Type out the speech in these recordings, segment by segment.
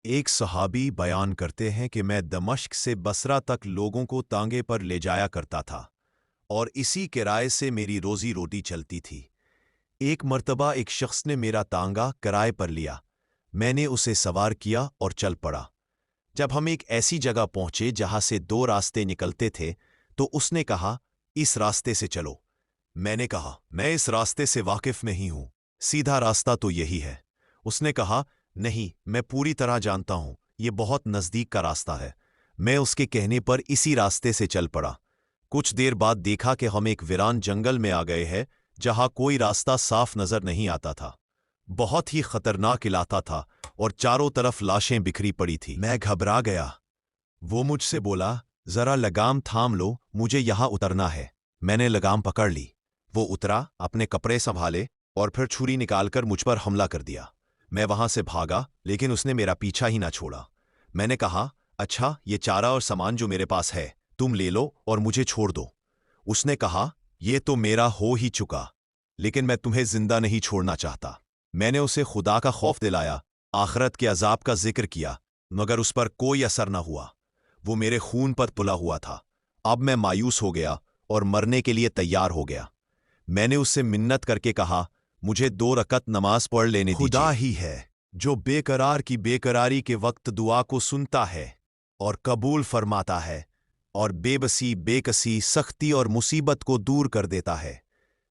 ایک صحابی بیان کرتے ہیں کہ میں دمشق سے بصرہ تک لوگوں کو تانگے پر لے جایا کرتا تھا اور اسی کرائے سے میری روزی روٹی چلتی تھی۔ ایک مرتبہ ایک شخص نے میرا تانگا کرائے پر لیا، میں نے اسے سوار کیا اور چل پڑا۔ جب ہم ایک ایسی جگہ پہنچے جہاں سے دو راستے نکلتے تھے تو اس نے کہا، اس راستے سے چلو۔ میں نے کہا، میں اس راستے سے واقف نہیں ہوں، سیدھا راستہ تو یہی ہے۔ اس نے کہا، نہیں، میں پوری طرح جانتا ہوں، یہ بہت نزدیک کا راستہ ہے۔ میں اس کے کہنے پر اسی راستے سے چل پڑا۔ کچھ دیر بعد دیکھا کہ ہم ایک ویران جنگل میں آ گئے ہیں جہاں کوئی راستہ صاف نظر نہیں آتا تھا۔ بہت ہی خطرناک علاقہ تھا اور چاروں طرف لاشیں بکھری پڑی تھی۔ میں گھبرا گیا۔ وہ مجھ سے بولا، ذرا لگام تھام لو، مجھے یہاں اترنا ہے۔ میں نے لگام پکڑ لی۔ وہ اترا، اپنے کپڑے سنبھالے اور پھر چھری نکال کر مجھ پر حملہ کر دیا۔ میں وہاں سے بھاگا لیکن اس نے میرا پیچھا ہی نہ چھوڑا۔ میں نے کہا، اچھا، یہ چارہ اور سامان جو میرے پاس ہے تم لے لو اور مجھے چھوڑ دو۔ اس نے کہا، یہ تو میرا ہو ہی چکا، لیکن میں تمہیں زندہ نہیں چھوڑنا چاہتا۔ میں نے اسے خدا کا خوف دلایا، آخرت کے عذاب کا ذکر کیا، مگر اس پر کوئی اثر نہ ہوا۔ وہ میرے خون پر پلا ہوا تھا۔ اب میں مایوس ہو گیا اور مرنے کے لیے تیار ہو گیا۔ میں نے اس سے منت کر کے کہا، مجھے 2 رکعت نماز پڑھ لینے دیجیے۔ خدا ہی ہے جو بے قرار کی بے قراری کے وقت دعا کو سنتا ہے اور قبول فرماتا ہے، اور بے بسی، بے کسی، سختی اور مصیبت کو دور کر دیتا ہے۔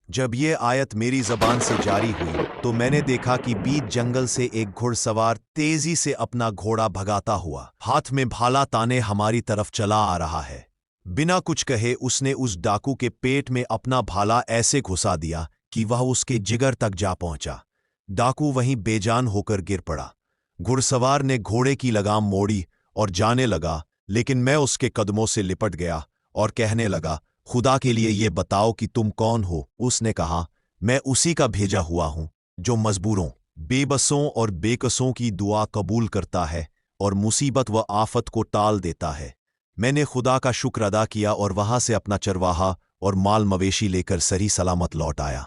جب یہ آیت میری زبان سے جاری ہوئی تو میں نے دیکھا کہ بیچ جنگل سے ایک گھڑ سوار تیزی سے اپنا گھوڑا بھگاتا ہوا ہاتھ میں بھالا تانے ہماری طرف چلا آ رہا ہے۔ بنا کچھ کہے اس نے اس ڈاکو کے پیٹ میں اپنا بھالا ایسے گھسا دیا کہ وہ اس کے جگر تک جا پہنچا۔ ڈاکو وہیں بے جان ہو کر گر پڑا۔ گھڑ سوار نے گھوڑے کی لگام موڑی اور جانے لگا، لیکن میں اس کے قدموں سے لپٹ گیا اور کہنے لگا، خدا کے لیے یہ بتاؤ کہ تم کون ہو؟ اس نے کہا، میں اسی کا بھیجا ہوا ہوں جو مجبوروں، بے بسوں اور بے کسوں کی دعا قبول کرتا ہے اور مصیبت و آفت کو ٹال دیتا ہے۔ میں نے خدا کا شکر ادا کیا اور وہاں سے اپنا چرواہا اور مال مویشی لے کر صحیح سلامت لوٹ آیا۔